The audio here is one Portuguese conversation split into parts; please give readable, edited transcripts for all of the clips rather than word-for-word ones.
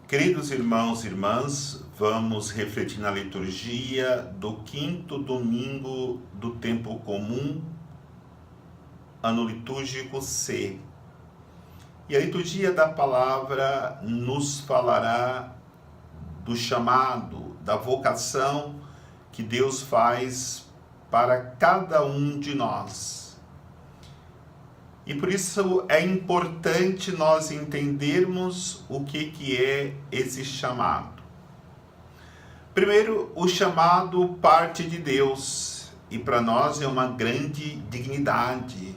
Queridos irmãos e irmãs, vamos refletir na liturgia do quinto domingo do tempo comum, ano litúrgico C. E a liturgia da palavra nos falará do chamado, da vocação que Deus faz para cada um de nós. E por isso é importante nós entendermos o que é esse chamado. Primeiro, o chamado parte de Deus, e para nós é uma grande dignidade.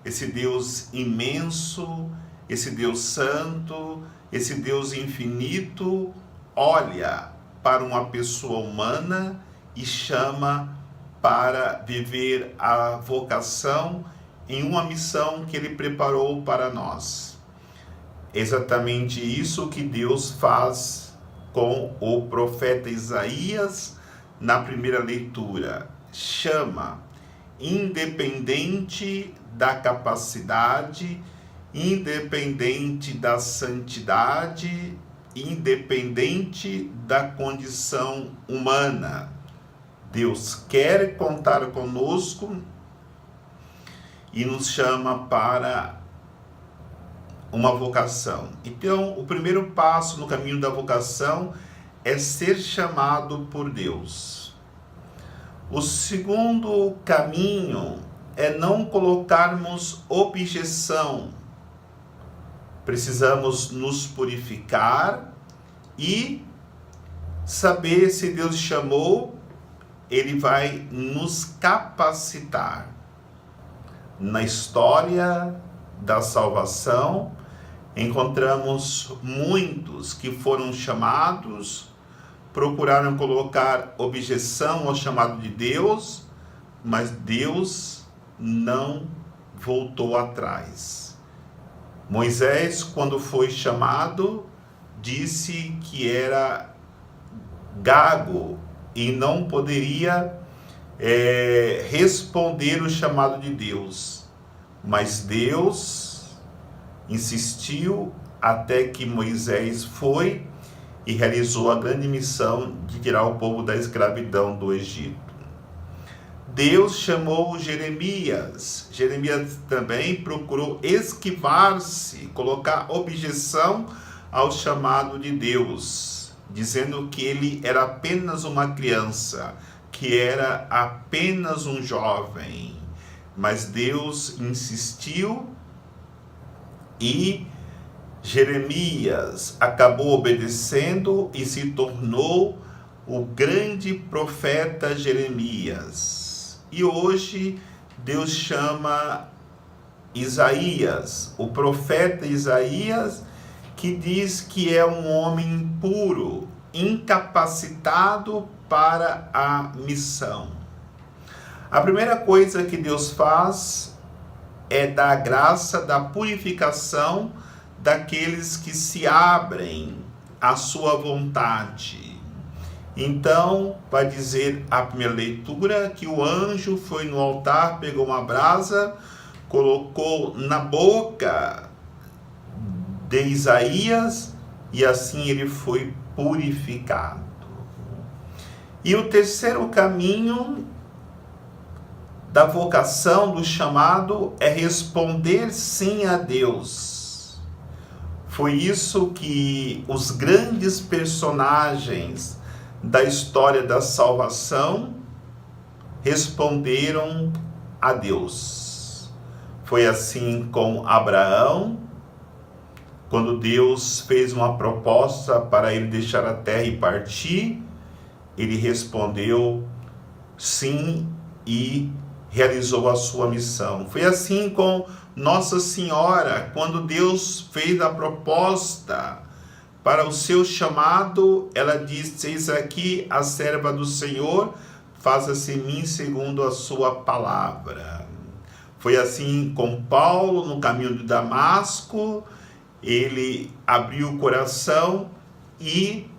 Esse Deus imenso, esse Deus santo, esse Deus infinito, olha para uma pessoa humana e chama para viver a vocação em uma missão que Ele preparou para nós. Exatamente isso que Deus faz com o profeta Isaías na primeira leitura. Chama, independente da capacidade, independente da santidade, independente da condição humana. Deus quer contar conosco e nos chama para uma vocação. Então, o primeiro passo no caminho da vocação é ser chamado por Deus. O segundo caminho é não colocarmos objeção. Precisamos nos purificar e saber se Deus chamou, Ele vai nos capacitar. Na história da salvação, encontramos muitos que foram chamados, procuraram colocar objeção ao chamado de Deus, mas Deus não voltou atrás. Moisés, quando foi chamado, disse que era gago e não poderia responder o chamado de Deus, mas Deus insistiu até que Moisés foi e realizou a grande missão de tirar o povo da escravidão do Egito. Deus chamou Jeremias. Jeremias também procurou esquivar-se, colocar objeção ao chamado de Deus, dizendo que ele era apenas uma criança, que era apenas um jovem, mas Deus insistiu e Jeremias acabou obedecendo e se tornou o grande profeta Jeremias. E hoje Deus chama Isaías, o profeta Isaías, que diz que é um homem impuro, incapacitado para a missão. A primeira coisa que Deus faz é dar a graça da purificação daqueles que se abrem à sua vontade. Então, vai dizer a primeira leitura que o anjo foi no altar, pegou uma brasa, colocou na boca de Isaías e assim ele foi purificado. E o terceiro caminho da vocação, do chamado, é responder sim a Deus. Foi isso que os grandes personagens da história da salvação responderam a Deus. Foi assim com Abraão, quando Deus fez uma proposta para ele deixar a terra e partir, ele respondeu sim e realizou a sua missão. Foi assim com Nossa Senhora, quando Deus fez a proposta para o seu chamado, ela disse: eis aqui a serva do Senhor, faça-se em mim segundo a sua palavra. Foi assim com Paulo no caminho de Damasco, ele abriu o coração e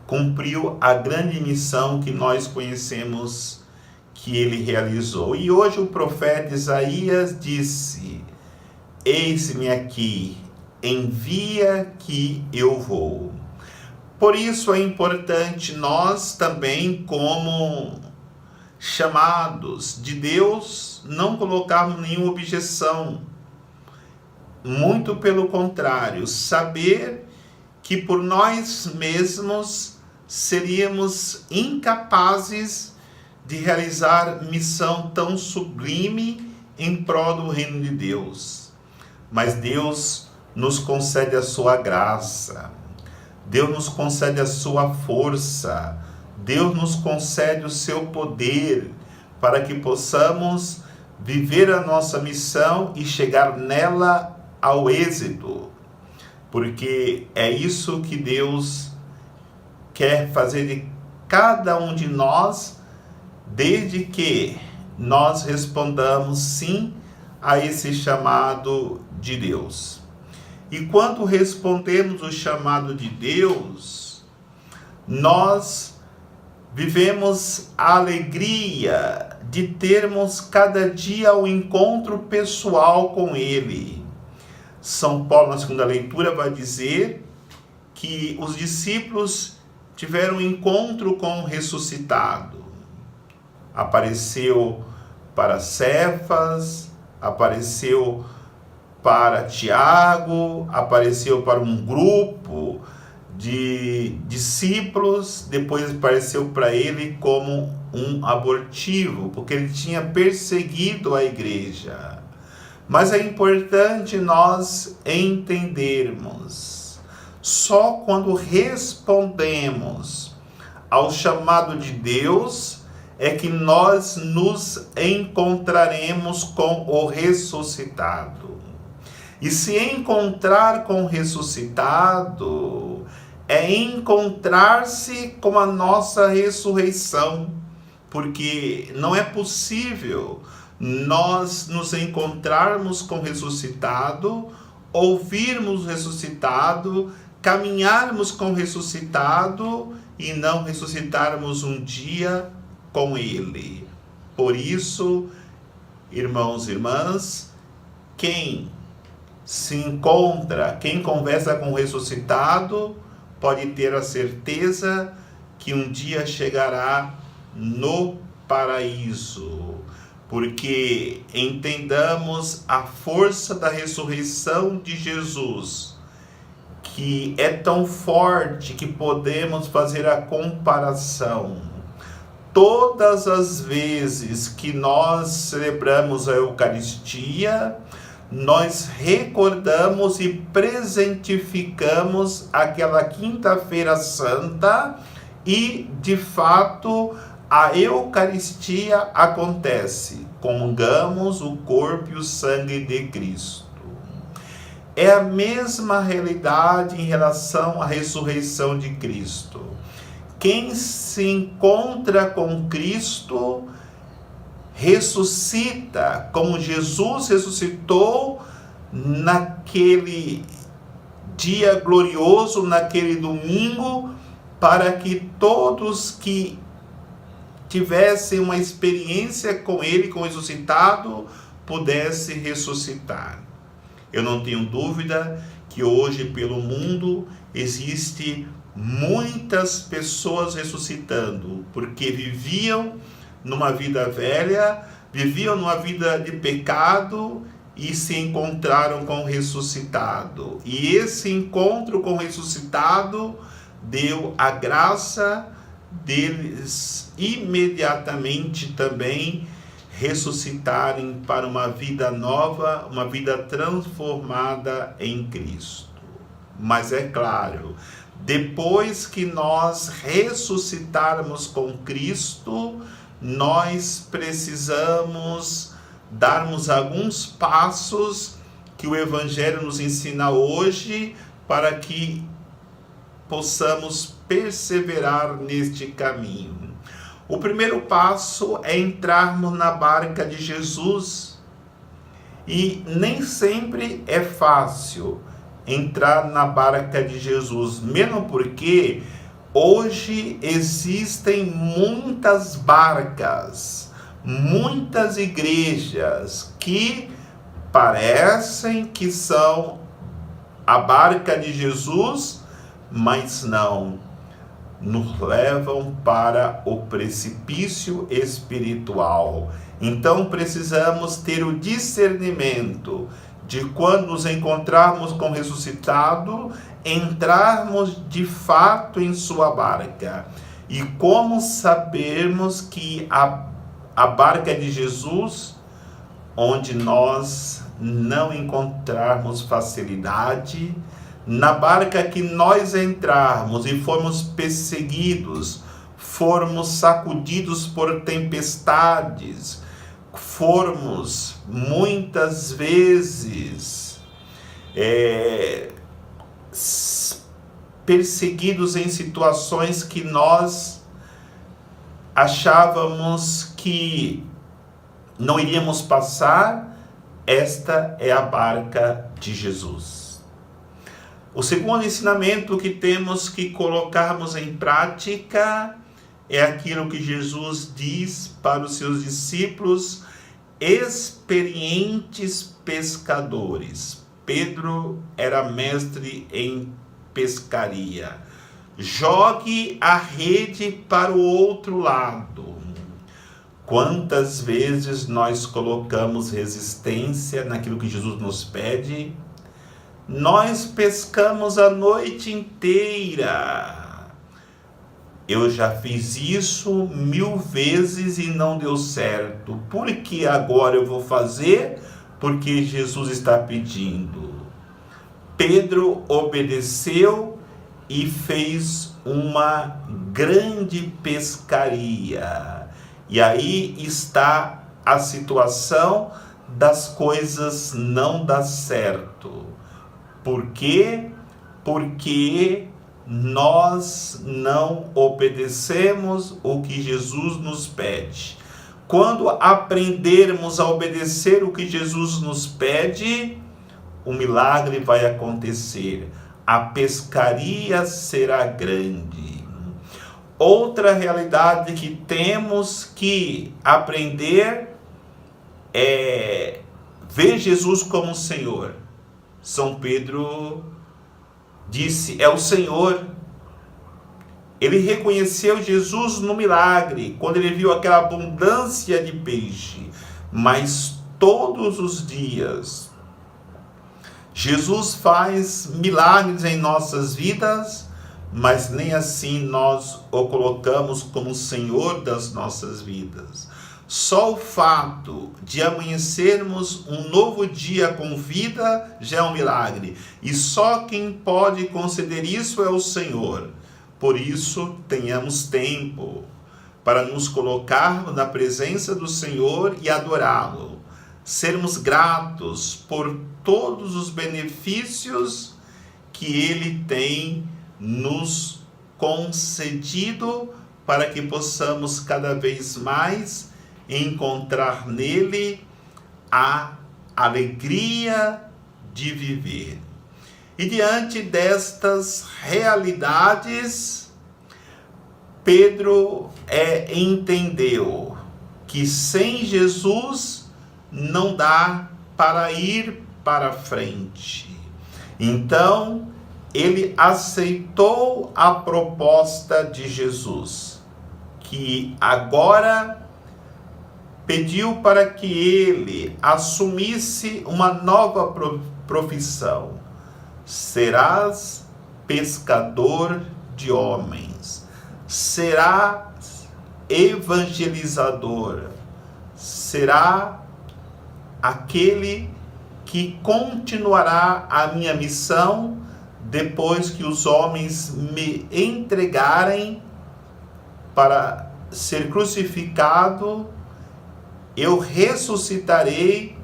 cumpriu a grande missão que nós conhecemos que ele realizou. E hoje o profeta Isaías disse: eis-me aqui, envia que eu vou. Por isso é importante nós também, como chamados de Deus, não colocarmos nenhuma objeção. Muito pelo contrário, saber que por nós mesmos seríamos incapazes de realizar missão tão sublime em prol do reino de Deus. Mas Deus nos concede a sua graça, Deus nos concede a sua força, Deus nos concede o seu poder para que possamos viver a nossa missão e chegar nela ao êxito, porque é isso que Deus quer fazer de cada um de nós, desde que nós respondamos sim a esse chamado de Deus. E quando respondemos o chamado de Deus, nós vivemos a alegria de termos cada dia o encontro pessoal com Ele. São Paulo, na segunda leitura, vai dizer que os discípulos tiveram um encontro com o ressuscitado. Apareceu para Cefas, apareceu para Tiago, apareceu para um grupo de discípulos, depois apareceu para ele como um abortivo, porque ele tinha perseguido a igreja. Mas é importante nós entendermos, só quando respondemos ao chamado de Deus é que nós nos encontraremos com o ressuscitado. E se encontrar com o ressuscitado é encontrar-se com a nossa ressurreição, porque não é possível nós nos encontrarmos com o ressuscitado, ouvirmos o ressuscitado, caminharmos com o ressuscitado e não ressuscitarmos um dia com ele. Por isso, irmãos e irmãs, quem se encontra, quem conversa com o ressuscitado, pode ter a certeza que um dia chegará no paraíso. Porque entendamos a força da ressurreição de Jesus, que é tão forte que podemos fazer a comparação. Todas as vezes que nós celebramos a Eucaristia, nós recordamos e presentificamos aquela Quinta-feira Santa e, de fato, a Eucaristia acontece. Comungamos o corpo e o sangue de Cristo. É a mesma realidade em relação à ressurreição de Cristo. Quem se encontra com Cristo ressuscita, como Jesus ressuscitou naquele dia glorioso, naquele domingo, para que todos que tivessem uma experiência com Ele, com o ressuscitado, pudessem ressuscitar. Eu não tenho dúvida que hoje pelo mundo existe muitas pessoas ressuscitando, porque viviam numa vida velha, viviam numa vida de pecado e se encontraram com o ressuscitado. E esse encontro com o ressuscitado deu a graça deles imediatamente também ressuscitarem para uma vida nova, uma vida transformada em Cristo. Mas é claro, depois que nós ressuscitarmos com Cristo, nós precisamos darmos alguns passos que o Evangelho nos ensina hoje para que possamos perseverar neste caminho. O primeiro passo é entrarmos na barca de Jesus. E nem sempre é fácil entrar na barca de Jesus, mesmo porque hoje existem muitas barcas, muitas igrejas que parecem que são a barca de Jesus, mas não, nos levam para o precipício espiritual. Então precisamos ter o discernimento de quando nos encontrarmos com o ressuscitado, entrarmos de fato em sua barca. E como sabermos que a barca de Jesus, onde nós não encontrarmos facilidade, na barca que nós entrarmos e formos perseguidos, formos sacudidos por tempestades, formos muitas vezes perseguidos em situações que nós achávamos que não iríamos passar, esta é a barca de Jesus. O segundo ensinamento que temos que colocarmos em prática é aquilo que Jesus diz para os seus discípulos, experientes pescadores. Pedro era mestre em pescaria. Jogue a rede para o outro lado. Quantas vezes nós colocamos resistência naquilo que Jesus nos pede? Nós pescamos a noite inteira. Eu já fiz isso 1000 vezes e não deu certo. Por que agora eu vou fazer? Porque Jesus está pedindo. Pedro obedeceu e fez uma grande pescaria. E aí está a situação das coisas não dar certo. Por quê? Porque nós não obedecemos o que Jesus nos pede. Quando aprendermos a obedecer o que Jesus nos pede, o milagre vai acontecer. A pescaria será grande. Outra realidade que temos que aprender é ver Jesus como Senhor. São Pedro disse, é o Senhor. Ele reconheceu Jesus no milagre, quando ele viu aquela abundância de peixe. Mas todos os dias, Jesus faz milagres em nossas vidas, mas nem assim nós o colocamos como Senhor das nossas vidas. Só o fato de amanhecermos um novo dia com vida já é um milagre. E só quem pode conceder isso é o Senhor. Por isso, tenhamos tempo para nos colocarmos na presença do Senhor e adorá-lo. Sermos gratos por todos os benefícios que Ele tem nos concedido para que possamos cada vez mais encontrar nele a alegria de viver. E diante destas realidades, Pedro entendeu que sem Jesus não dá para ir para frente. Então, ele aceitou a proposta de Jesus, que agora pediu para que ele assumisse uma nova profissão. Serás pescador de homens, serás evangelizador, será aquele que continuará a minha missão depois que os homens me entregarem para ser crucificado. Eu ressuscitarei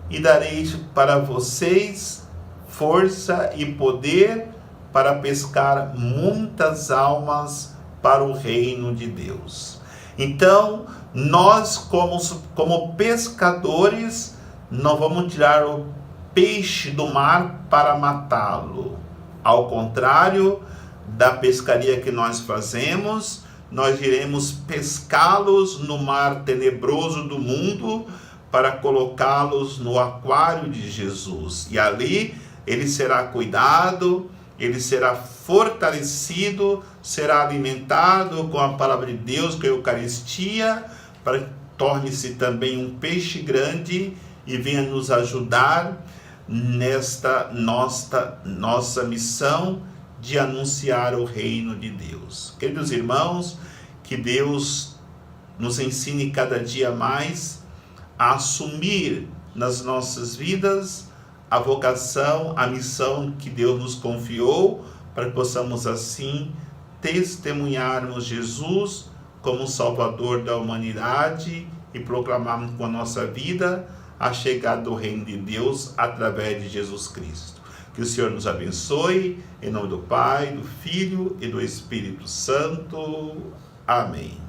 e darei para vocês força e poder para pescar muitas almas para o reino de Deus. Então, nós como pescadores, não vamos tirar o peixe do mar para matá-lo. Ao contrário da pescaria que nós fazemos, nós iremos pescá-los no mar tenebroso do mundo para colocá-los no aquário de Jesus. E ali ele será cuidado, ele será fortalecido, será alimentado com a palavra de Deus, com a Eucaristia, para que torne-se também um peixe grande e venha nos ajudar nesta nossa missão de anunciar o reino de Deus. Queridos irmãos, que Deus nos ensine cada dia mais a assumir nas nossas vidas a vocação, a missão que Deus nos confiou, para que possamos assim testemunharmos Jesus como Salvador da humanidade e proclamarmos com a nossa vida a chegada do reino de Deus através de Jesus Cristo. Que o Senhor nos abençoe, em nome do Pai, do Filho e do Espírito Santo. Amém.